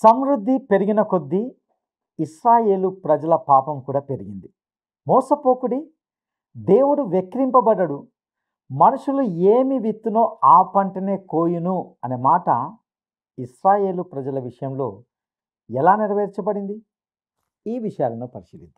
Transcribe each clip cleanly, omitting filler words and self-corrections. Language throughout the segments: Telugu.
సమృద్ధి పెరిగిన కొద్దీ ఇశ్రాయేలు ప్రజల పాపం కూడా పెరిగింది. మోసపోకుడి, దేవుడు వెక్కిరింపబడడు, మనుషులు ఏమి విత్తునో ఆ పంటనే కోయును అనే మాట ఇశ్రాయేలు ప్రజల విషయంలో ఎలా నెరవేర్చబడింది? ఈ విషయాలను పరిశీలిద్దాం.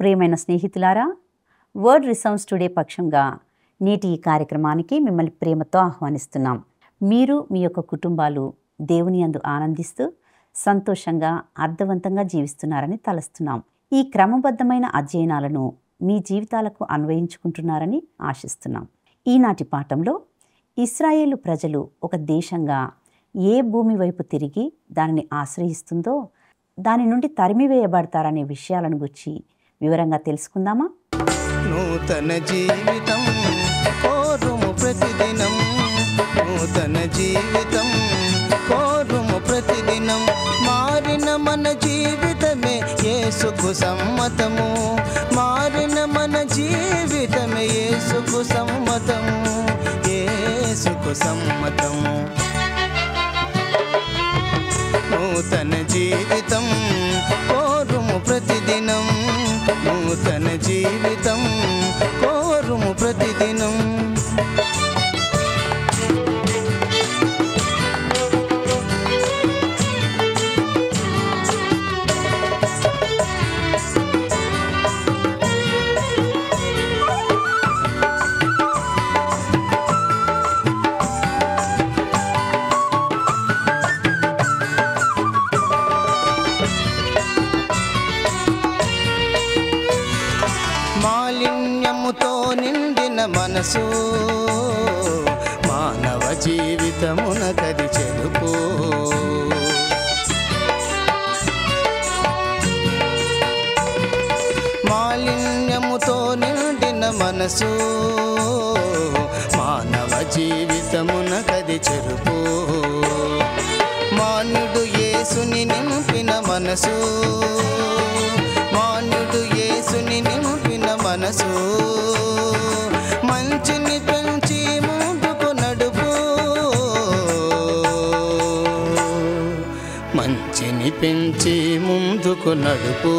ప్రియమైన స్నేహితులారా, వర్డ్ రిసౌండ్స్ టుడే పక్షంగా నేటి ఈ కార్యక్రమానికి మిమ్మల్ని ప్రేమతో ఆహ్వానిస్తున్నాం. మీరు మీ యొక్క కుటుంబాలు దేవుని యందు ఆనందిస్తూ సంతోషంగా అర్థవంతంగా జీవిస్తున్నారని తలస్తున్నాం. ఈ క్రమబద్ధమైన అధ్యయనాలను మీ జీవితాలకు అన్వయించుకుంటున్నారని ఆశిస్తున్నాం. ఈనాటి పాఠంలో ఇశ్రాయేలు ప్రజలు ఒక దేశంగా ఏ భూమి వైపు తిరిగి దానిని ఆశ్రయిస్తుందో దాని నుండి తరిమివేయబడతారనే విషయాలను గురించి వివరంగా తెలుసుకుందామా? నూతన జీవితం కోరుము ప్రతిదినం, నూతన జీవితం కోరుము ప్రతిదినం. మారిన మన జీవితమే యేసుకు సమ్మతము, మారిన మన జీవితమే యేసుకు సమ్మతము, యేసుకు సమ్మతము. నూతన జీవితం కోరుము ప్రతిదినం, నూతన జీవితం కోరుము ప్రతిదినం. మాలిన్యముతో నిండిన మనసు మానవ జీవితమున కది చెలుపు. మాలిన్యముతో నిండిన మనసు మానవ జీవితమున కది చెరుపు. మాన్యుడు యేసుని నింపిన మనసు, మాన్యుడు యేసుని నింపిన మనసు మంచిని పెంచి ముందుకు నడుపు, మంచిని పెంచి ముందుకు నడుపు.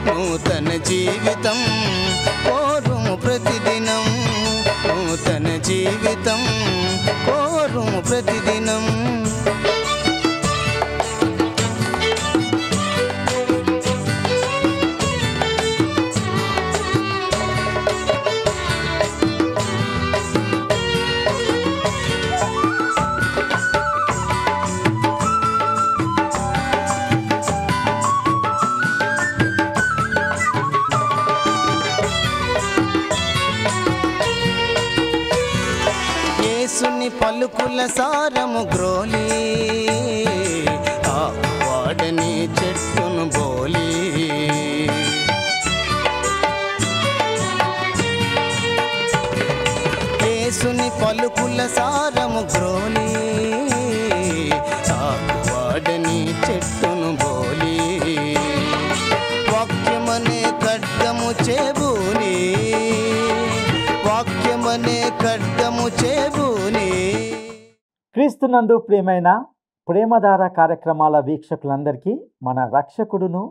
నూతన జీవితం కోరుము ప్రతిదినం, నూతన జీవితం కోరుము ప్రతిదినం. యేసుని పలుకుల సారము గ్రోలి, ఆ వాడని చెట్టును బోలి. యేసుని పలుకుల సారము గ్రోలి, ఆ వాడని చెట్టును బోలి. వాక్యమనే ఖడ్గము చేబూని, వాక్యమనే ఖడ్గము చేబూని. క్రీస్తునందు ప్రియమైన ప్రేమధార కార్యక్రమాల వీక్షకులందరికీ మన రక్షకుడును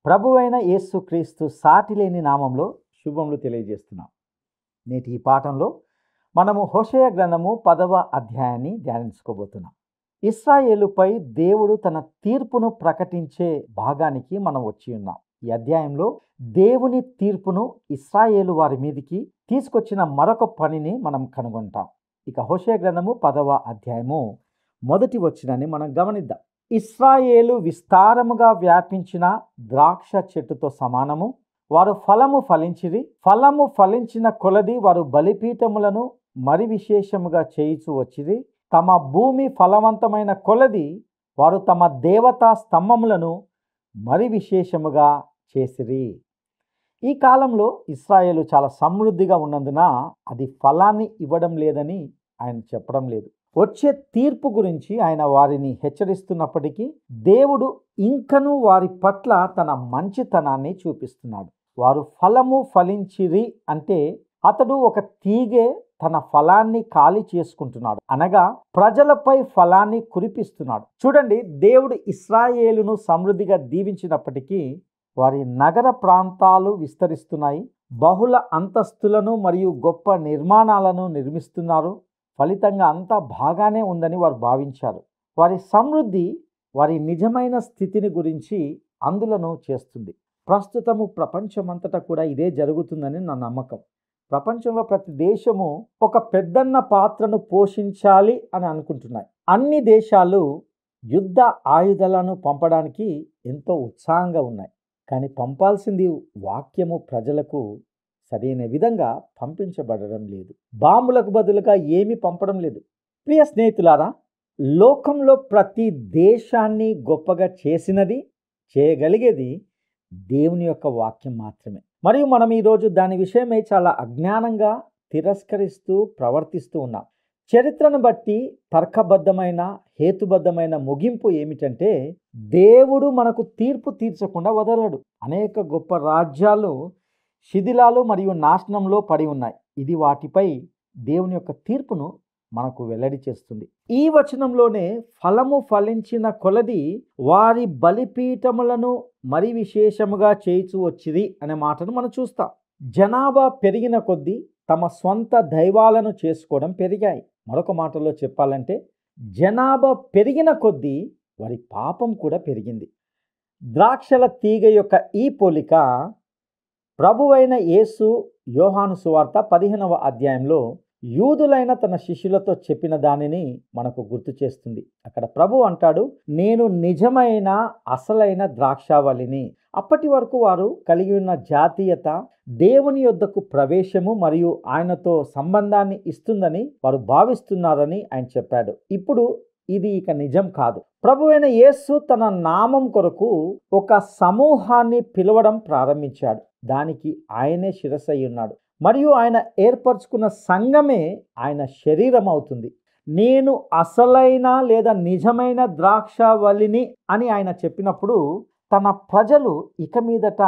ప్రభువైన యేసు క్రీస్తు సాటిలేని నామంలో శుభములు తెలియజేస్తున్నాం. నేటి ఈ పాఠంలో మనము హోషేయ గ్రంథము 10వ అధ్యాయాన్ని ధ్యానించుకోబోతున్నాం. ఇశ్రాయేలుపై దేవుడు తన తీర్పును ప్రకటించే భాగానికి మనం వచ్చి ఉన్నాం. ఈ అధ్యాయంలో దేవుని తీర్పును ఇశ్రాయేలు వారి మీదికి తీసుకొచ్చిన మరొక పనిని మనం కనుగొంటాం. ఇక హోషేయ గ్రంథము 10వ అధ్యాయము 1వ వచనాన్ని మనం గమనిద్దాం. ఇశ్రాయేలు విస్తారముగా వ్యాపించిన ద్రాక్ష చెట్టుతో సమానము, వారు ఫలము ఫలించిరి, ఫలము ఫలించిన కొలది వారు బలిపీఠములను మరి విశేషముగా చేయుచు వచ్చిరి. తమ భూమి ఫలవంతమైన కొలది వారు తమ దేవతా స్తంభములను మరి విశేషముగా చేసిరి. ఈ కాలంలో ఇశ్రాయేలు చాలా సమృద్ధిగా ఉన్నందున అది ఫలాన్ని ఇవ్వడం లేదని ఆయన చెప్పడం లేదు. వచ్చే తీర్పు గురించి ఆయన వారిని హెచ్చరిస్తున్నప్పటికీ దేవుడు ఇంకనూ వారి పట్ల తన మంచితనాన్ని చూపిస్తున్నాడు. వారు ఫలము ఫలించిరి అంటే అతడు ఒక తీగె తన ఫలాన్ని ఖాళీ చేసుకుంటున్నాడు, అనగా ప్రజలపై ఫలాన్ని కురిపిస్తున్నాడు. చూడండి, దేవుడు ఇశ్రాయేలును సమృద్ధిగా దీవించినప్పటికీ వారి నగర ప్రాంతాలు విస్తరిస్తున్నాయి, బహుళ అంతస్తులను మరియు గొప్ప నిర్మాణాలను నిర్మిస్తున్నారు. ఫలితంగా అంతా బాగానే ఉందని వారు భావించారు. వారి సమృద్ధి వారి నిజమైన స్థితిని గురించి అందులను చేస్తుంది. ప్రస్తుతము ప్రపంచమంతటా కూడా ఇదే జరుగుతుందని నా నమ్మకం. ప్రపంచంలో ప్రతి దేశము ఒక పెద్దన్న పాత్రను పోషించాలి అని అనుకుంటున్నాయి. అన్ని దేశాలు యుద్ధ ఆయుధాలను పంపడానికి ఎంతో ఉత్సాహంగా ఉన్నాయి. కానీ పంపాల్సింది వాక్యము ప్రజలకు సరైన విధంగా పంపించబడడం లేదు. బాంబులకు బదులుగా ఏమీ పంపడం లేదు. ప్రియ స్నేహితులారా, లోకంలో ప్రతి దేశాన్ని గొప్పగా చేసినది, చేయగలిగేది దేవుని యొక్క వాక్యం మాత్రమే. మరియు మనం ఈరోజు దాని విషయమై చాలా అజ్ఞానంగా తిరస్కరిస్తూ ప్రవర్తిస్తూ ఉన్నాం. చరిత్రను బట్టి తర్కబద్ధమైన హేతుబద్ధమైన ముగింపు ఏమిటంటే, దేవుడు మనకు తీర్పు తీర్చకుండా వదలడు. అనేక గొప్ప రాజ్యాలు శిథిలాలు మరియు నాశనంలో పడి ఉన్నాయి. ఇది వాటిపై దేవుని యొక్క తీర్పును మనకు వెల్లడి చేస్తుంది. ఈ వచనంలోనే ఫలము ఫలించిన కొలది వారి బలిపీఠములను మరి విశేషముగా చేయిచు వచ్చిరి అనే మాటను మనం చూస్తాం. జనాభా పెరిగిన కొద్దీ తమ సొంత దైవాలను చేసుకోవడం పెరిగాయి. మరొక మాటలో చెప్పాలంటే, జనాభా పెరిగిన కొద్దీ వారి పాపం కూడా పెరిగింది. ద్రాక్షల తీగ యొక్క ఈ పోలిక ప్రభువైన యేసు యోహాను సువార్త 15వ అధ్యాయంలో యూదులైన తన శిష్యులతో చెప్పిన దానిని మనకు గుర్తు చేస్తుంది. అక్కడ ప్రభు అంటాడు, నేను నిజమైన అసలైన ద్రాక్షావళిని. అప్పటి వరకు వారు కలిగి ఉన్న జాతీయత దేవుని యొద్దకు ప్రవేశము మరియు ఆయనతో సంబంధాన్ని ఇస్తుందని వారు భావిస్తున్నారని ఆయన చెప్పాడు. ఇప్పుడు ఇది ఇక నిజం కాదు. ప్రభువైన యేసు తన నామం కొరకు ఒక సమూహాన్ని పిలవడం ప్రారంభించాడు. దానికి ఆయనే శిరస్సు అయి ఉన్నాడు మరియు ఆయన ఏర్పరచుకున్న సంఘమే ఆయన శరీరం అవుతుంది. నేను అసలైన లేదా నిజమైన ద్రాక్షావళిని అని ఆయన చెప్పినప్పుడు తన ప్రజలు ఇక మీదట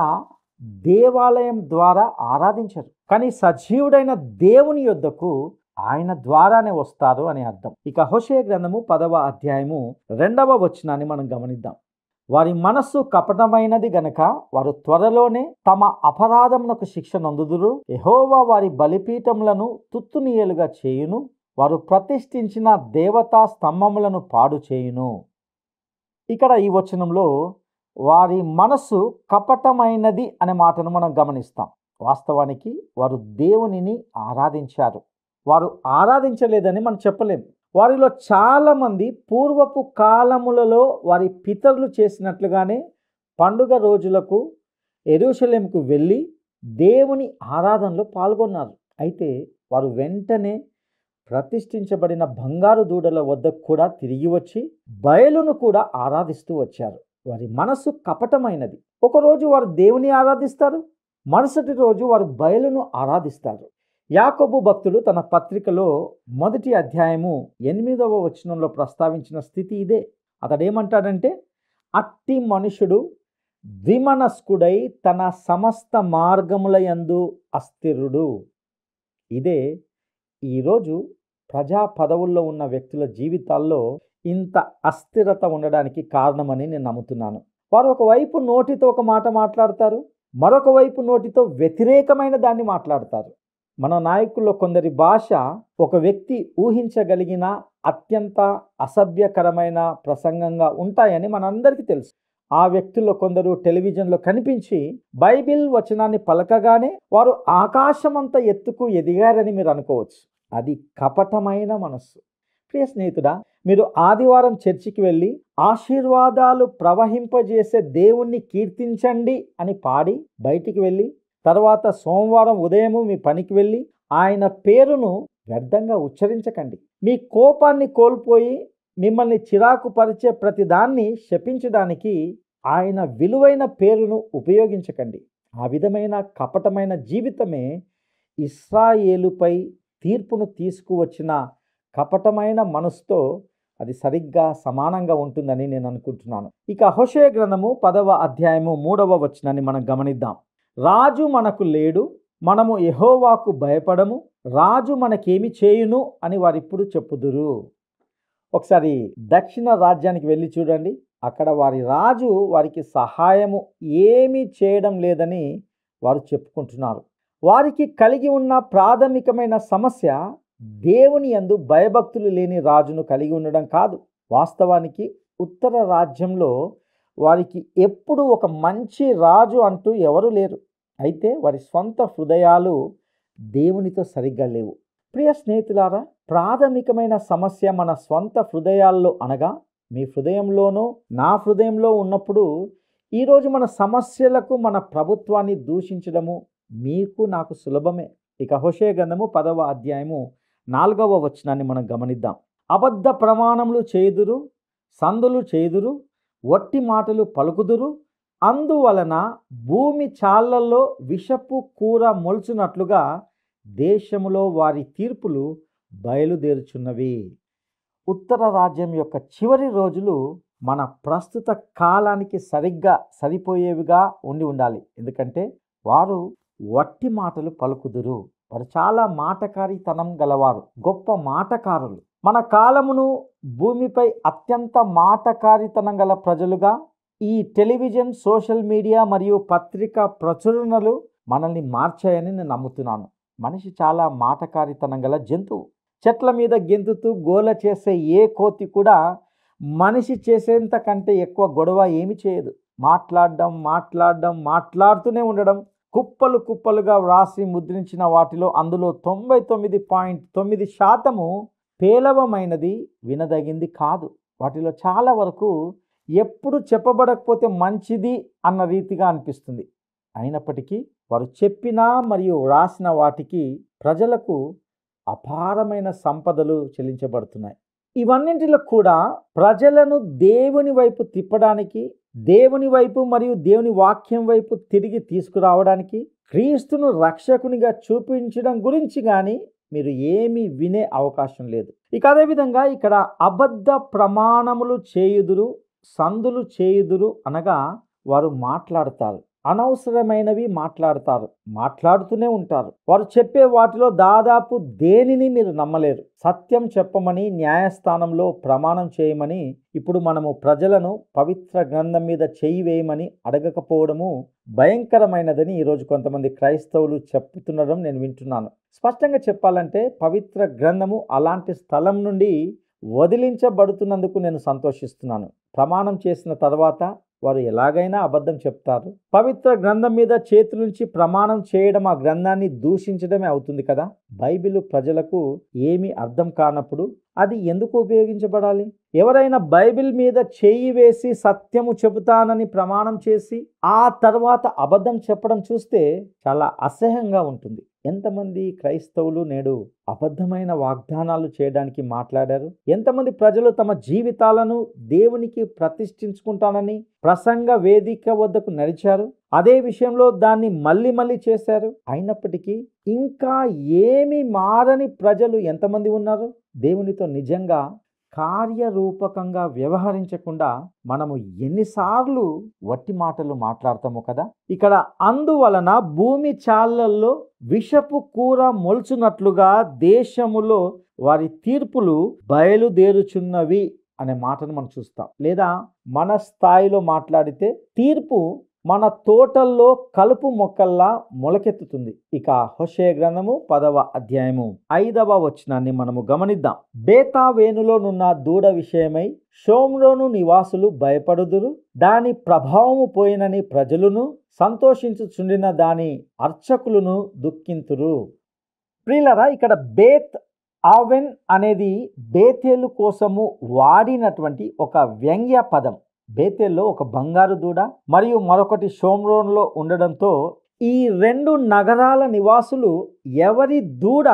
దేవాలయం ద్వారా ఆరాధించరు, కానీ సజీవుడైన దేవుని యొద్దకు ఆయన ద్వారానే వస్తారు అని అర్థం. ఇక హోషేయ గ్రంథము 10వ అధ్యాయము 2వ వచనాన్ని మనం గమనిద్దాం. వారి మనస్సు కపటమైనది గనక వారు త్వరలోనే తమ అపరాధమునకు శిక్ష నొందుదురు. యెహోవా వారి బలిపీఠములను తుత్తునియలుగా చేయును, వారు ప్రతిష్ఠించిన దేవతా స్తంభములను పాడు చేయును. ఇక్కడ ఈ వచనంలో వారి మనస్సు కపటమైనది అనే మాటను మనం గమనిస్తాం. వాస్తవానికి వారు దేవునిని ఆరాధించారు. వారు ఆరాధించలేదని మనం చెప్పలేం. వారిలో చాలామంది పూర్వపు కాలములలో వారి పితరులు చేసినట్లుగానే పండుగ రోజులకు యెరూషలేముకు వెళ్ళి దేవుని ఆరాధనలో పాల్గొన్నారు. అయితే వారు వెంటనే ప్రతిష్ఠించబడిన బంగారు దూడల వద్దకు కూడా తిరిగి వచ్చి బయలును కూడా ఆరాధిస్తూ వచ్చారు. వారి మనస్సు కపటమైనది. ఒకరోజు వారు దేవుని ఆరాధిస్తారు, మరుసటి రోజు వారు బయలును ఆరాధిస్తారు. యాకోబు భక్తుడు తన పత్రికలో 1వ అధ్యాయము 8వ వచనంలో ప్రస్తావించిన స్థితి ఇదే. అతడేమంటాడంటే, అట్టి మనుషుడు ద్విమనస్కుడై తన సమస్త మార్గముల యందు అస్థిరుడు. ఇదే ఈరోజు ప్రజా పదవుల్లో ఉన్న వ్యక్తుల జీవితాల్లో ఇంత అస్థిరత ఉండడానికి కారణమని నేను నమ్ముతున్నాను. వారు ఒకవైపు నోటితో ఒక మాట మాట్లాడతారు, మరొక వైపు నోటితో వ్యతిరేకమైన దాన్ని మాట్లాడతారు. మన నాయకుల్లో కొందరి భాష ఒక వ్యక్తి ఊహించగలిగిన అత్యంత అసభ్యకరమైన ప్రసంగంగా ఉంటాయని మనందరికీ తెలుసు. ఆ వ్యక్తుల్లో కొందరు టెలివిజన్లో కనిపించి బైబిల్ వచనాన్ని పలకగానే వారు ఆకాశమంత ఎత్తుకు ఎదిగారని మీరు అనుకోవచ్చు. అది కపటమైన మనస్సు. ప్రియ స్నేహితుడా, మీరు ఆదివారం చర్చికి వెళ్ళి ఆశీర్వాదాలు ప్రవహింపజేసే దేవుణ్ణి కీర్తించండి అని పాడి బయటికి వెళ్ళి తర్వాత సోమవారం ఉదయము మీ పనికి వెళ్ళి ఆయన పేరును వ్యర్థంగా ఉచ్చరించకండి. మీ కోపాన్ని కోల్పోయి మిమ్మల్ని చిరాకు పరిచే ప్రతిదాన్ని శపించడానికి ఆయన విలువైన పేరును ఉపయోగించకండి. ఆ విధమైన కపటమైన జీవితమే ఇశ్రాయేలుపై తీర్పును తీసుకువచ్చిన కపటమైన మనసుతో అది సరిగ్గా సమానంగా ఉంటుందని నేను అనుకుంటున్నాను. ఇక హోషేయ గ్రంథము 10వ అధ్యాయము 3వ వచనాన్ని మనం గమనిద్దాం. రాజు మనకు లేడు, మనము యెహోవాకు భయపడము, రాజు మనకేమి చేయును అని వారిప్పుడు చెప్పుదురు. ఒకసారి దక్షిణ రాజ్యానికి వెళ్ళి చూడండి. అక్కడ వారి రాజు వారికి సహాయము ఏమీ చేయడం లేదని వారు చెప్పుకుంటున్నారు. వారికి కలిగి ఉన్న ప్రాథమికమైన సమస్య దేవుని యందు భయభక్తులు లేని రాజును కలిగి ఉండడం కాదు. వాస్తవానికి ఉత్తర రాజ్యంలో వారికి ఎప్పుడు ఒక మంచి రాజు అంటూ ఎవరు లేరు. అయితే వారి స్వంత హృదయాలు దేవునితో సరిగ్గా లేవు. ప్రియ స్నేహితులారా, ప్రాథమికమైన సమస్య మన స్వంత హృదయాల్లో అనగా మీ హృదయంలోనో నా హృదయంలో ఉన్నప్పుడు ఈరోజు మన సమస్యలకు మన ప్రభుత్వాన్ని దూషించడము మీకు నాకు సులభమే. ఇక హోషేయ గ్రంథము 10వ అధ్యాయము 4వ వచనాన్ని మనం గమనిద్దాం. అబద్ధ ప్రమాణములు చేయుదురు, సందులు చేయుదురు, వట్టి మాటలు పలుకుదురు, అందువలన భూమి చాళ్ళల్లో విషపు కూర మొల్చునట్లుగా దేశములో వారి తీర్పులు బయలుదేరుచున్నవి. ఉత్తర రాజ్యం యొక్క చివరి రోజులు మన ప్రస్తుత కాలానికి సరిగ్గా సరిపోయేవిగా ఉండాలి. ఎందుకంటే వారు వట్టి మాటలు పలుకుదురు. వారు చాలా మాటకారితనం గలవారు, గొప్ప మాటకారులు. మన కాలమును భూమిపై అత్యంత మాటకారితనం గల ప్రజలుగా ఈ టెలివిజన్, సోషల్ మీడియా మరియు పత్రికా ప్రచురణలు మనల్ని మార్చాయని నేను నమ్ముతున్నాను. మనిషి చాలా మాటకారితనం గల జంతువు. చెట్ల మీద గెంతుతూ గోల చేసే ఏ కోతి కూడా మనిషి చేసేంత కంటే ఎక్కువ గొడవ ఏమి చేయదు. మాట్లాడుతూనే ఉండడం. కుప్పలు కుప్పలుగా వ్రాసి ముద్రించిన వాటిలో అందులో 99.9% పేలవమైనది, వినదగింది కాదు. వాటిలో చాలా వరకు ఎప్పుడు చెప్పబడకపోతే మంచిది అన్న రీతిగా అనిపిస్తుంది. అయినప్పటికీ వారు చెప్పిన మరియు వ్రాసిన వాటికి ప్రజలకు అపారమైన సంపదలు చెల్లించబడుతున్నాయి. ఇవన్నింటిలో కూడా ప్రజలను దేవుని వైపు తిప్పడానికి, దేవుని వైపు మరియు దేవుని వాక్యం వైపు తిరిగి తీసుకురావడానికి, క్రీస్తును రక్షకునిగా చూపించడం గురించి కానీ మీరు ఏమీ వినే అవకాశం లేదు. ఇక అదేవిధంగా ఇక్కడ అబద్ధ ప్రమాణములు చేయుదురు, సందులు చేయుదురు అనగా వారు మాట్లాడతారు, అనవసరమైనవి మాట్లాడుతూనే ఉంటారు. వారు చెప్పే వాటిలో దాదాపు దేనిని మీరు నమ్మలేరు. సత్యం చెప్పమని న్యాయస్థానంలో ప్రమాణం చేయమని ఇప్పుడు మనము ప్రజలను పవిత్ర గ్రంథం మీద చేయి వేయమని అడగకపోవడము భయంకరమైనదని ఈరోజు కొంతమంది క్రైస్తవులు చెప్తుండడం నేను వింటున్నాను. స్పష్టంగా చెప్పాలంటే పవిత్ర గ్రంథము అలాంటి స్థలం నుండి వదిలించబడుతున్నందుకు నేను సంతోషిస్తున్నాను. ప్రమాణం చేసిన తర్వాత వారు ఎలాగైనా అబద్ధం చెప్తారు. పవిత్ర గ్రంథం మీద చేతుల నుంచి ప్రమాణం చేయడం ఆ గ్రంథాన్ని దూషించడమే అవుతుంది కదా. బైబిల్ ప్రజలకు ఏమీ అర్థం కానప్పుడు అది ఎందుకు ఉపయోగించబడాలి? ఎవరైనా బైబిల్ మీద చేయి వేసి సత్యము చెబుతానని ప్రమాణం చేసి ఆ తర్వాత అబద్ధం చెప్పడం చూస్తే చాలా అసహ్యంగా ఉంటుంది. ఎంతమంది క్రైస్తవులు నేడు అబద్ధమైన వాగ్దానాలు చేయడానికి మాట్లాడారు? ఎంతమంది ప్రజలు తమ జీవితాలను దేవునికి ప్రతిష్ఠించుకుంటానని ప్రసంగ వేదిక వద్దకు నడిచారు? అదే విషయంలో దాన్ని మళ్ళీ చేశారు. అయినప్పటికీ ఇంకా ఏమీ మారని ప్రజలు ఎంతమంది ఉన్నారు? దేవునితో నిజంగా కార్యరూపకంగా వ్యవహరించకుండా మనము ఎన్నిసార్లు వట్టి మాటలు మాట్లాడతాము కదా. ఇక్కడ అందువలన భూమి చాళ్ళల్లో విషపు కూర మొల్చునట్లుగా దేశములో వారి తీర్పులు బయలుదేరుచున్నవి అనే మాటను మనం చూస్తాం. లేదా మన స్థాయిలో మాట్లాడితే తీర్పు మన తోటల్లో కలుపు మొక్కల్లా మొలకెత్తుతుంది. ఇక హోషేయ గ్రంథము 10వ అధ్యాయము 5వ వచనాన్ని మనము గమనిద్దాం. బేతావేనులోనున్న దూడ విషయమై షోమ్రోను నివాసులు భయపడుదురు, దాని ప్రభావము పోయినని ప్రజలును సంతోషించుచుండిన దాని అర్చకులను దుఃఖింతురు. ప్రియులారా, ఇక్కడ బేత్ ఆవెన్ అనేది బేతేలు కోసము వాడినటువంటి ఒక వ్యంగ్య పదం. బేతేల్లో ఒక బంగారు దూడ మరియు మరొకటి షోమ్రోన్లో ఉండడంతో ఈ రెండు నగరాల నివాసులు ఎవరి దూడ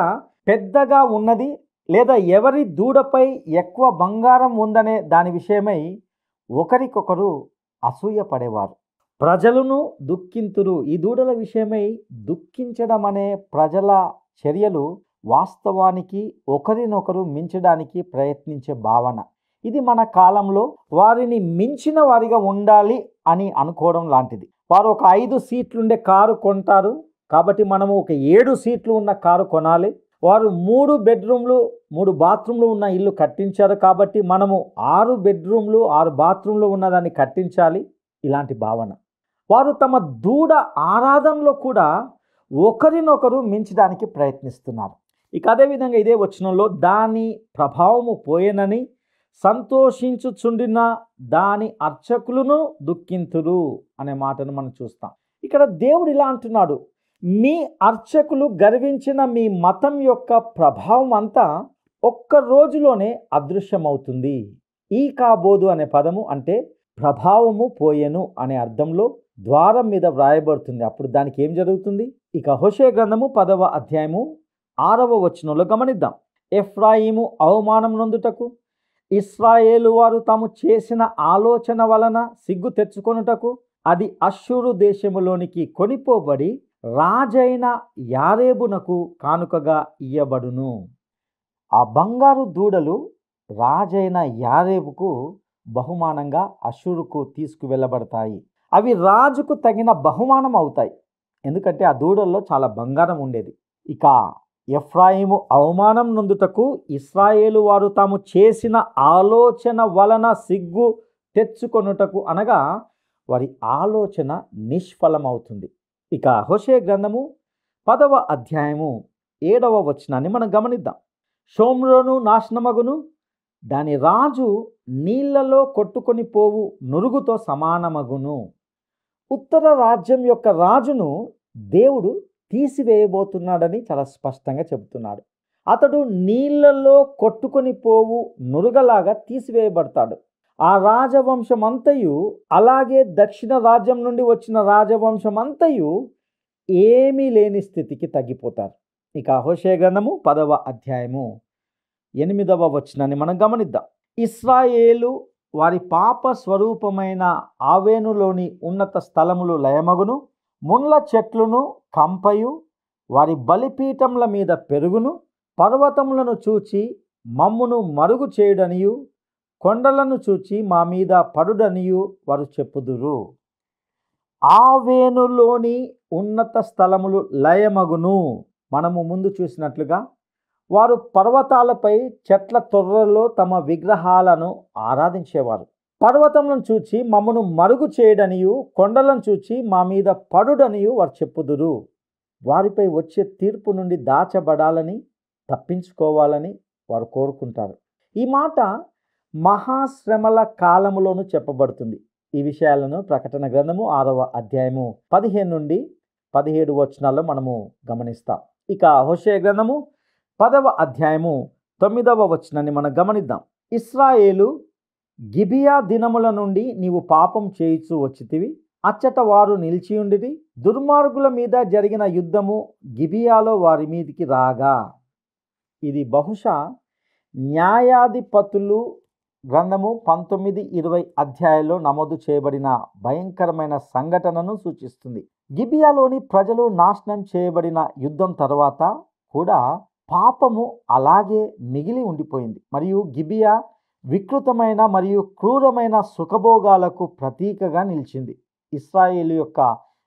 పెద్దగా ఉన్నది లేదా ఎవరి దూడపై ఎక్కువ బంగారం ఉందనే దాని విషయమై ఒకరికొకరు అసూయ పడేవారు. ప్రజలను దుఃఖింతురు. ఈ దూడల విషయమై దుఃఖించడం అనే ప్రజల చర్యలు వాస్తవానికి ఒకరినొకరు మించడానికి ప్రయత్నించే భావన. ఇది మన కాలంలో వారిని మించిన వారిగా ఉండాలి అని అనుకోవడం లాంటిది. వారు ఒక 5 సీట్లుండే కారు కొంటారు, కాబట్టి మనము ఒక 7 సీట్లు ఉన్న కారు కొనాలి. వారు 3 బెడ్రూమ్లు 3 బాత్రూమ్లు ఉన్న ఇల్లు కట్టించారు, కాబట్టి మనము 6 బెడ్రూమ్లు 6 బాత్రూమ్లు ఉన్నదాన్ని కట్టించాలి. ఇలాంటి భావన. వారు తమ దూడ ఆరాధనలో కూడా ఒకరినొకరు మించడానికి ప్రయత్నిస్తున్నారు. ఇక అదేవిధంగా ఇదే వచనంలో దాని ప్రభావము పోయేనని సంతోషించుచుండిన దాని అర్చకులను దుఃఖింతురు అనే మాటను మనం చూస్తాం. ఇక్కడ దేవుడు ఇలా అంటున్నాడు, మీ అర్చకులు గర్వించిన మీ మతం యొక్క ప్రభావం అంతా ఒక్క రోజులోనే అదృశ్యమవుతుంది. ఈ కాబోదు అనే పదము అంటే ప్రభావము పోయెను అనే అర్థంలో ద్వారం మీద వ్రాయబడుతుంది. అప్పుడు దానికి ఏం జరుగుతుంది? ఇక హోషేయ గ్రంథము 10వ అధ్యాయము 6వ వచనంలో గమనిద్దాం. ఎఫ్రాయిము అవమానం నొందుటకు, ఇశ్రాయేలు వారు తాము చేసిన ఆలోచన వలన సిగ్గు తెచ్చుకొనుటకు అది అష్షూరు దేశములోనికి కొనిపోబడి రాజైన యారేబునకు కానుకగా ఇయ్యబడును. ఆ బంగారు దూడలు రాజైన యారేబుకు బహుమానంగా అష్షూరుకు తీసుకువెళ్ళబడతాయి. అవి రాజుకు తగిన బహుమానం అవుతాయి, ఎందుకంటే ఆ దూడల్లో చాలా బంగారం ఉండేది. ఇక ఎఫ్రాయిము అవమానం నొందుటకు, ఇశ్రాయేలు వారు తాము చేసిన ఆలోచన వలన సిగ్గు తెచ్చుకొనుటకు అనగా వారి ఆలోచన నిష్ఫలమవుతుంది. ఇక హోషేయ గ్రంథము 10వ అధ్యాయము 7వ వచనాన్ని మనం గమనిద్దాం. షోమ్రోను నాశనమగును, దాని రాజు నీళ్లలో కొట్టుకొని పోవు నురుగుతో సమానమగును. ఉత్తర రాజ్యం యొక్క రాజును దేవుడు తీసివేయబోతున్నాడని చాలా స్పష్టంగా చెబుతున్నాడు. అతడు నీళ్లలో కొట్టుకొని పోవు నురుగలాగా తీసివేయబడతాడు. ఆ రాజవంశం అంతయు, అలాగే దక్షిణ రాజ్యం నుండి వచ్చిన రాజవంశం అంతయు ఏమీ లేని స్థితికి తగ్గిపోతారు. ఇక హోషేయ గ్రంథము 10వ అధ్యాయము 8వ వచనాన్ని మనం గమనిద్దాం. ఇశ్రాయేలు వారి పాప స్వరూపమైన ఆవేనులోని ఉన్నత స్థలములు లయమగును, ముళ్ళ చెట్లును కంపయు వారి బలిపీఠముల మీద పెరుగును, పర్వతములను చూచి మమ్మును మరుగు చేయుడనియు, కొండలను చూచి మా మీద పడుడనియు వారు చెప్పుదురు. ఆవేనులోని ఉన్నత స్థలములు లయమగును. మనము ముందు చూసినట్లుగా వారు పర్వతాలపై చెట్ల తొర్రల్లో తమ విగ్రహాలను ఆరాధించేవారు. పర్వతములను చూచి మమ్మను మరుగు చేయడనియు, కొండలను చూచి మా మీద పడుడనియు వారు చెప్పుదురు. వారిపై వచ్చే తీర్పు నుండి దాచబడాలని, తప్పించుకోవాలని వారు కోరుకుంటారు. ఈ మాట మహాశ్రమల కాలములోనూ చెప్పబడుతుంది. ఈ విషయాలను ప్రకటన గ్రంథము 6వ అధ్యాయము 15 నుండి 17 వచనాల్లో మనము గమనిస్తాం. ఇక హోషేయ గ్రంథము 10వ అధ్యాయము 9వ వచనాన్ని మనం గమనిద్దాం. ఇశ్రాయేలు, గిబియా దినముల నుండి నీవు పాపం చేయుచు వచ్చితివి, అచ్చట వారు నిలిచియుండిరి. దుర్మార్గుల మీద జరిగిన యుద్ధము గిబియాలో వారి మీదికి రాగా. ఇది బహుశా న్యాయాధిపతులు గ్రంథము 19-20 అధ్యాయాల్లో నమోదు చేయబడిన భయంకరమైన సంఘటనను సూచిస్తుంది. గిబియాలోని ప్రజలు నాశనం చేయబడిన యుద్ధం తర్వాత కూడా పాపము అలాగే మిగిలి ఉండిపోయింది. మరియు గిబియా వికృతమైన మరియు క్రూరమైన సుఖభోగాలకు ప్రతీకగా నిలిచింది. ఇశ్రాయేలు యొక్క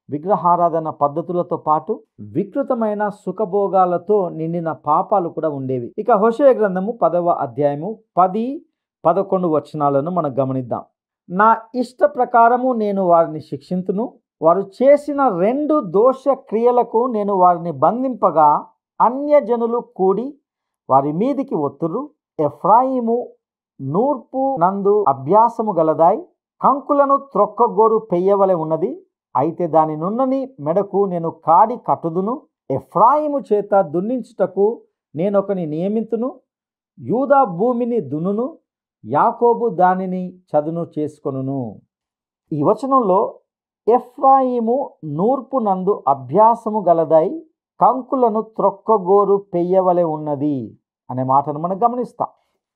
విగ్రహారాధన పద్ధతులతో పాటు వికృతమైన సుఖభోగాలతో నిండిన పాపాలు కూడా ఉండేవి. ఇక హోషేయ గ్రంథము 10వ అధ్యాయము 10-11 వచనాలను మనం గమనిద్దాం. నా ఇష్ట ప్రకారము నేను వారిని శిక్షింతును, వారు చేసిన 2 దోష క్రియలకు నేను వారిని బంధింపగా అన్యజనులు కూడి వారి మీదికి ఒత్తురు. ఎఫ్రాయిము నూర్పు నందు అభ్యాసము గలదాయి, కంకులను త్రొక్కగోరు పెయ్యవలె ఉన్నది. అయితే దాని నున్నని మెడకు నేను కాడి కట్టుదును. ఎఫ్రాయిము చేత దున్నించుటకు నేనొకని నియమితును. యూదా భూమిని దున్నును, యాకోబు దానిని చదును చేసుకొనును. ఈ వచనంలో ఎఫ్రాయిము నూర్పు నందు అభ్యాసము గలదై కంకులను త్రొక్కగోరు పెయ్యవలె ఉన్నది అనే మాటను మనం గమనిస్తాం.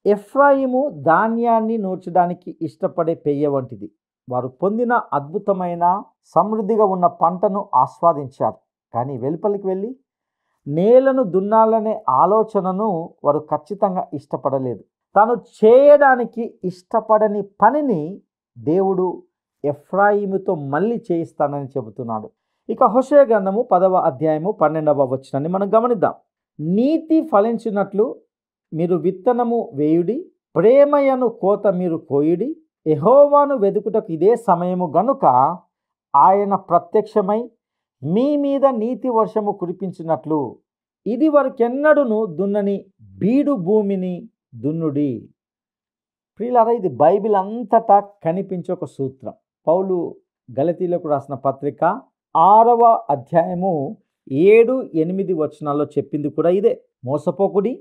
ఎఫ్రాయిము ధాన్యాన్ని నూర్చడానికి ఇష్టపడే పెయ్య వంటిది. వారు పొందిన అద్భుతమైన సమృద్ధిగా ఉన్న పంటను ఆస్వాదించారు, కానీ వెలుపలికి వెళ్ళి నేలను దున్నాలనే ఆలోచనను వారు ఖచ్చితంగా ఇష్టపడలేదు. తాను చేయడానికి ఇష్టపడని పనిని దేవుడు ఎఫ్రాయిముతో మళ్ళీ చేయిస్తానని చెబుతున్నాడు. ఇక హోషేయ గ్రంథము 10వ అధ్యాయము 12వ వచనాన్ని మనం గమనిద్దాం. నీతి ఫలించినట్లు మీరు విత్తనము వేయుడి, ప్రేమయను కోత మీరు కోయుడి. యెహోవాను వెదుకుటకు ఇదే సమయము గనుక ఆయన ప్రత్యక్షమై మీ మీద నీతి వర్షము కురిపించినట్లు ఇది వరకెన్నడూను దున్నని బీడు భూమిని దున్నుడి. ప్రియులారా, ఇది బైబిల్ అంతటా కనిపించే ఒక సూత్రం. పౌలు గలతీలకు రాసిన పత్రిక 6వ అధ్యాయము 7-8 వచనాల్లో చెప్పింది కూడా ఇదే. మోసపోకుడి,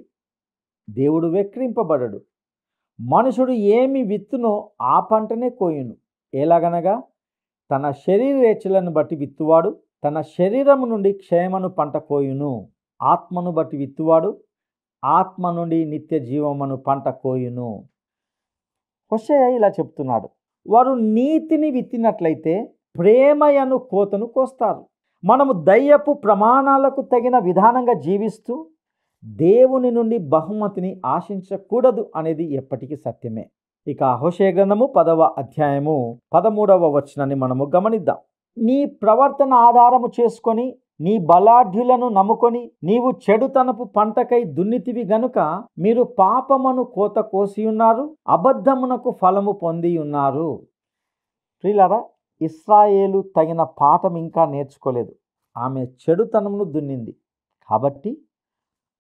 దేవుడు వెక్రింపబడడు. మనుషుడు ఏమి విత్తునో ఆ పంటనే కోయును. ఎలాగనగా తన శరీరేచ్ఛలను బట్టి విత్తువాడు తన శరీరము నుండి క్షేమను పంట కోయును. ఆత్మను బట్టి విత్తువాడు ఆత్మ నుండి నిత్య జీవమును పంట కోయును. హోషేయ ఇలా చెప్తున్నాడు. వారు నీతిని విత్తినట్లయితే ప్రేమయను కోతను కోస్తారు. మనము దయ్యపు ప్రమాణాలకు తగిన విధానంగా జీవిస్తూ దేవుని నుండి బహుమతిని ఆశించకూడదు అనేది ఎప్పటికీ సత్యమే. ఇక హోషేయ గ్రంథము 10వ అధ్యాయము 13వ వచనాన్ని మనము గమనిద్దాం. నీ ప్రవర్తన ఆధారము చేసుకొని నీ బలాఢ్యులను నమ్ముకొని నీవు చెడుతనపు పంటకై దున్నితివి గనుక మీరు పాపమును కోత కోసి ఉన్నారు, అబద్ధమునకు ఫలము పొంది ఉన్నారు. ప్రియులారా, ఇశ్రాయేలు తగిన పాఠం ఇంకా నేర్చుకోలేదు. ఆమె చెడుతనమును దున్నింది కాబట్టి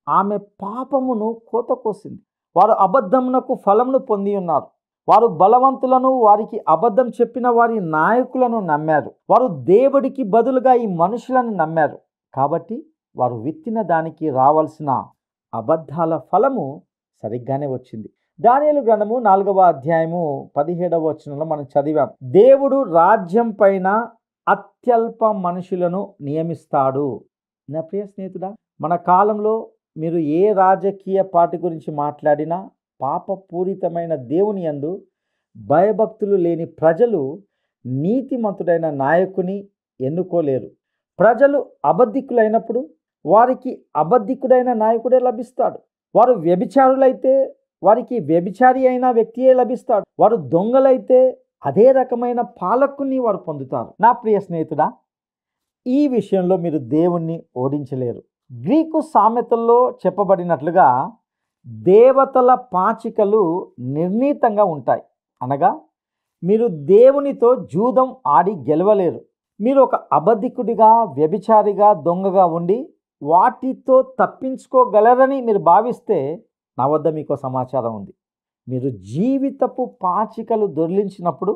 ఆమె పాపమును కోత కోసింది. వారు అబద్ధమునకు ఫలమును పొంది ఉన్నారు. వారు బలవంతులను, వారికి అబద్ధం చెప్పిన వారి నాయకులను నమ్మారు. వారు దేవుడికి బదులుగా ఈ మనుషులను నమ్మారు. కాబట్టి వారు విత్తిన దానికి రావాల్సిన అబద్ధాల ఫలము సరిగ్గానే వచ్చింది. దానియేలు గ్రంథము 4వ అధ్యాయము 17వ వచనంలో మనం చదివాం. దేవుడు రాజ్యం పైన అత్యల్ప మనుషులను నియమిస్తాడు. నా ప్రియ స్నేహితుడా, మన కాలంలో మీరు ఏ రాజకీయ పార్టీ గురించి మాట్లాడినా పాపపూరితమైన దేవుని యందు భయభక్తులు లేని ప్రజలు నీతిమంతుడైన నాయకుని ఎన్నుకోలేరు. ప్రజలు అబద్ధికులైనప్పుడు వారికి అబద్ధికుడైన నాయకుడే లభిస్తాడు. వారు వ్యభిచారులైతే వారికి వ్యభిచారి అయిన వ్యక్తియే లభిస్తాడు. వారు దొంగలైతే అదే రకమైన పాలకుని వారు పొందుతారు. నా ప్రియ స్నేహితుడా, ఈ విషయంలో మీరు దేవుణ్ణి ఓడించలేరు. గ్రీకు సామెతల్లో చెప్పబడినట్లుగా దేవతల పాచికలు నిర్ణీతంగా ఉంటాయి. అనగా మీరు దేవునితో జూదం ఆడి గెలవలేరు. మీరు ఒక అబద్ధికుడిగా, వ్యభిచారిగా, దొంగగా ఉండి వాటితో తప్పించుకోగలరని మీరు భావిస్తే నా వద్ద మీకు సమాచారం ఉంది. మీరు జీవితపు పాచికలు దొర్లించినప్పుడు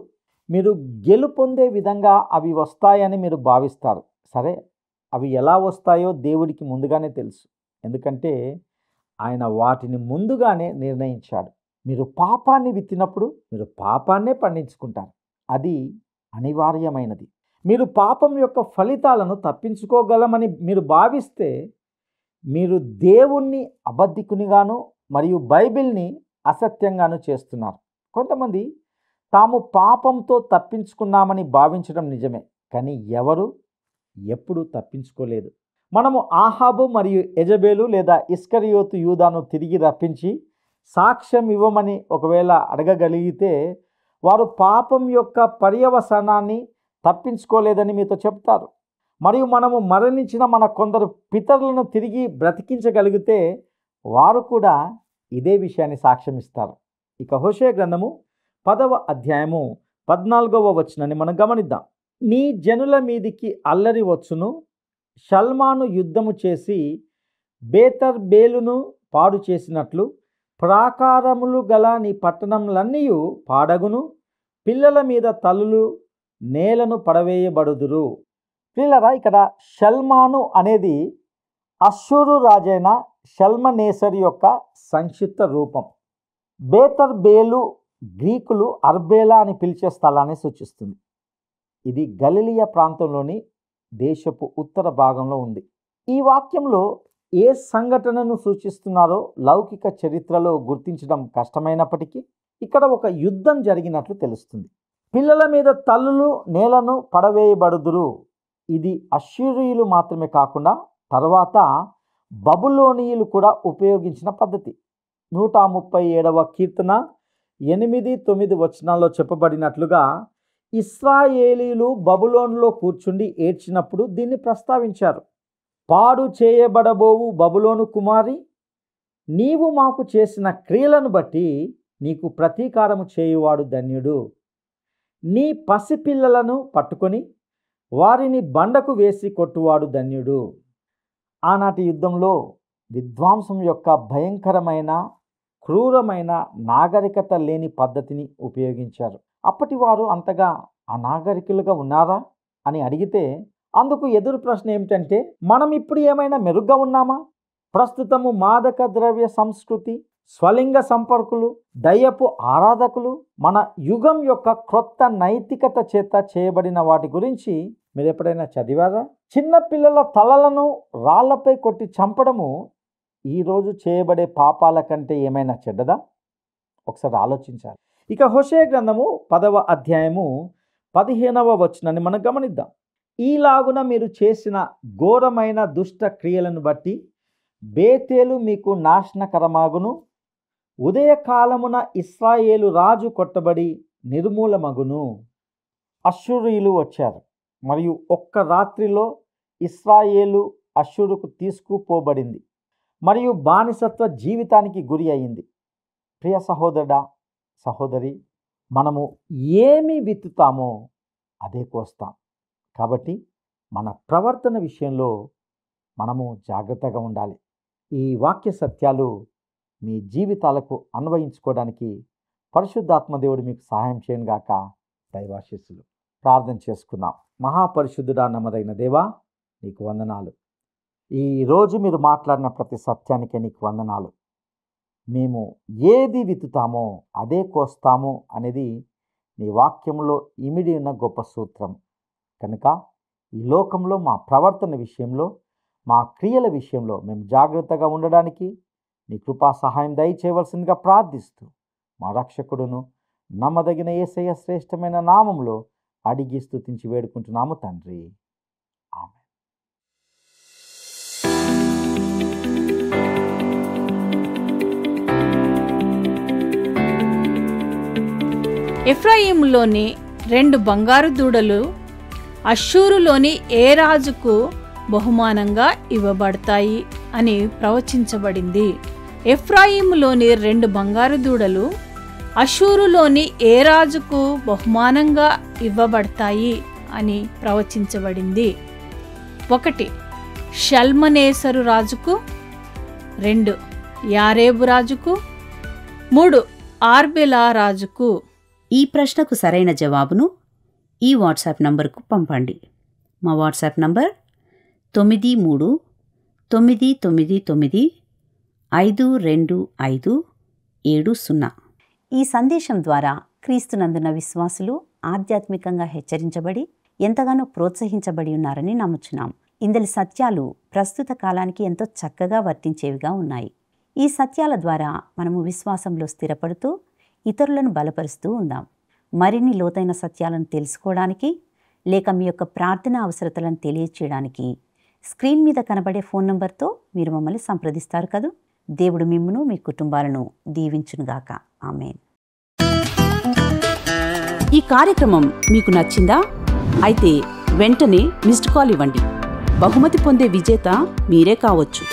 మీరు గెలుపొందే విధంగా అవి వస్తాయని మీరు భావిస్తారు. సరే, అవి ఎలా వస్తాయో దేవుడికి ముందుగానే తెలుసు. ఎందుకంటే ఆయన వాటిని ముందుగానే నిర్ణయించాడు. మీరు పాపాన్ని విత్తినప్పుడు మీరు పాపాన్నే పండించుకుంటారు. అది అనివార్యమైనది. మీరు పాపం యొక్క ఫలితాలను తప్పించుకోగలమని మీరు భావిస్తే మీరు దేవుణ్ణి అబద్ధికునిగాను మరియు బైబిల్ని అసత్యంగాను చేస్తున్నారు. కొంతమంది తాము పాపంతో తప్పించుకున్నామని భావించడం నిజమే, కానీ ఎవరు ఎప్పుడూ తప్పించుకోలేదు. మనము ఆహాబు మరియు యెజబేలు లేదా ఇస్కరియోతు యూదాను తిరిగి రప్పించి సాక్ష్యం ఇవ్వమని ఒకవేళ అడగగలిగితే వారు పాపం యొక్క పర్యవసానాన్ని తప్పించుకోలేదని మీతో చెప్తారు. మరియు మనము మరణించిన మన కొందరు పితరులను తిరిగి బ్రతికించగలిగితే వారు కూడా ఇదే విషయాన్ని సాక్ష్యం ఇస్తారు. ఇక హోషేయ గ్రంథము 10వ అధ్యాయము 14వ వచనాన్ని మనం గమనిద్దాం. నీ జనుల మీదికి అల్లరి వచ్చును, షల్మాను యుద్ధము చేసి బేతర్బేలును పాడు చేసినట్లు ప్రాకారములు గల నీ పట్టణములన్నీ పాడగును, పిల్లల మీద తల్లులు నేలను పడవేయబడుదురు. పిల్లరా, ఇక్కడ షల్మాను అనేది అశ్షూరు రాజైన షల్మనేసర్ యొక్క సంక్షిప్త రూపం. బేతర్బేలు గ్రీకులు అర్బేలా అని పిలిచే స్థలాన్ని సూచిస్తుంది. ఇది గలిలియా ప్రాంతంలోని దేశపు ఉత్తర భాగంలో ఉంది. ఈ వాక్యంలో ఏ సంఘటనను సూచిస్తున్నారో లౌకిక చరిత్రలో గుర్తించడం కష్టమైనప్పటికీ ఇక్కడ ఒక యుద్ధం జరిగినట్లు తెలుస్తుంది. పిల్లల మీద తల్లులు నేలను పడవేయబడుదురు. ఇది అశ్షూరీయులు మాత్రమే కాకుండా తర్వాత బబులోనీయులు కూడా ఉపయోగించిన పద్ధతి. 137వ కీర్తన 8-9 వచనాల్లో చెప్పబడినట్లుగా ఇశ్రాయేలీలు బబులోనులో కూర్చుండి ఏడ్చినప్పుడు దీన్ని ప్రస్తావించారు. పాడు చేయబడబోవు బబులోను కుమారి, నీవు మాకు చేసిన క్రియలను బట్టి నీకు ప్రతీకారము చేయువాడు ధన్యుడు. నీ పసిపిల్లలను పట్టుకొని వారిని బండకు వేసి కొట్టువాడు ధన్యుడు. ఆనాటి యుద్ధంలో విధ్వంసం యొక్క భయంకరమైన క్రూరమైన నాగరికత లేని పద్ధతిని ఉపయోగించారు. అప్పటి వారు అంతగా అనాగరికులుగా ఉన్నారా అని అడిగితే అందుకు ఎదురు ప్రశ్న ఏమిటంటే, మనం ఇప్పుడు ఏమైనా మెరుగ్గా ఉన్నామా? ప్రస్తుతము మాదక ద్రవ్య సంస్కృతి, స్వలింగ సంపర్కులు, దయ్యపు ఆరాధకులు, మన యుగం యొక్క క్రొత్త నైతికత చేత చేయబడిన వాటి గురించి మీరు ఎప్పుడైనా చదివారా? చిన్న పిల్లల తలలను రాళ్లపై కొట్టి చంపడము ఈరోజు చేయబడే పాపాల కంటే ఏమైనా చెడ్డదా? ఒకసారి ఆలోచించాలి. ఇక హోషేయ గ్రంథము 10వ అధ్యాయము 15వ వచనాన్ని మనం గమనిద్దాం. ఈలాగున మీరు చేసిన ఘోరమైన దుష్ట క్రియలను బట్టి బేతేలు మీకు నాశనకరమాగును. ఉదయకాలమున ఇశ్రాయేలు రాజు కొట్టబడి నిర్మూలమగును. అష్షూరీయులు వచ్చారు మరియు ఒక్క రాత్రిలో ఇశ్రాయేలు అష్షూరుకు తీసుకుపోబడింది మరియు బానిసత్వ జీవితానికి గురి అయింది. ప్రియ సహోదరుడా, సహోదరి, మనము ఏమి విత్తుతామో అదే కోస్తాం. కాబట్టి మన ప్రవర్తన విషయంలో మనము జాగ్రత్తగా ఉండాలి. ఈ వాక్య సత్యాలు మీ జీవితాలకు అన్వయించుకోవడానికి పరిశుద్ధాత్మ దేవుడు మీకు సహాయం చేయను గాక. దైవాశీస్సులు. ప్రార్థన చేసుకుందాం. మహాపరిశుద్ధుడా, నమ్మదైన దేవా, నీకు వందనాలు. ఈరోజు మీరు మాట్లాడిన ప్రతి సత్యానికే నీకు వందనాలు. మేము ఏది విత్తుతామో అదే కోస్తాము అనేది నీ వాక్యంలో ఇమిడి ఉన్న గొప్ప సూత్రం. కనుక ఈ లోకంలో మా ప్రవర్తన విషయంలో, మా క్రియల విషయంలో మేము జాగ్రత్తగా ఉండడానికి నీ కృపా సహాయం దయచేయవలసిందిగా ప్రార్థిస్తూ మా రక్షకుడును నమ్మదగిన యేసయ్య శ్రేష్టమైన నామంలో అడిగి స్తుతించి వేడుకుంటున్నాము తండ్రి. ఆమేన్. ఎఫ్రాయిములోని 2 బంగారు దూడలు అష్షూరులోని ఏ రాజుకు బహుమానంగా ఇవ్వబడతాయి అని ప్రవచించబడింది. ఎఫ్రాయిములోని 2 బంగారు దూడలు అష్షూరులోని ఏ రాజుకు బహుమానంగా ఇవ్వబడతాయి అని ప్రవచించబడింది. 1 షల్మనేసరు రాజుకు, 2 యారేబు రాజుకు, 3 ఆర్బెలా రాజుకు. ఈ ప్రశ్నకు సరైన జవాబును ఈ వాట్సాప్ నంబర్కు పంపండి. మా వాట్సాప్ నంబర్ 9399952570. ఈ సందేశం ద్వారా క్రీస్తునందున విశ్వాసులు ఆధ్యాత్మికంగా హెచ్చరించబడి ఎంతగానో ప్రోత్సహించబడి ఉన్నారని నమ్ముచున్నాం. ఇందలి సత్యాలు ప్రస్తుత కాలానికి ఎంతో చక్కగా వర్తించేవిగా ఉన్నాయి. ఈ సత్యాల ద్వారా మనము విశ్వాసంలో స్థిరపడుతూ ఇతరులను బలపరుస్తూ ఉందాం. మరిన్ని లోతైన సత్యాలను తెలుసుకోవడానికి లేక మీ యొక్క ప్రార్థన అవసరతలను తెలియచేయడానికి స్క్రీన్ మీద కనబడే ఫోన్ నంబర్తో మీరు మమ్మల్ని సంప్రదిస్తారు కదూ. దేవుడు మిమ్మును మీ కుటుంబాలను దీవించునుగాక. ఆమేన్. ఈ కార్యక్రమం మీకు నచ్చిందా? అయితే వెంటనే మిస్డ్ కాల్ ఇవ్వండి. బహుమతి పొందే విజేత మీరే కావచ్చు.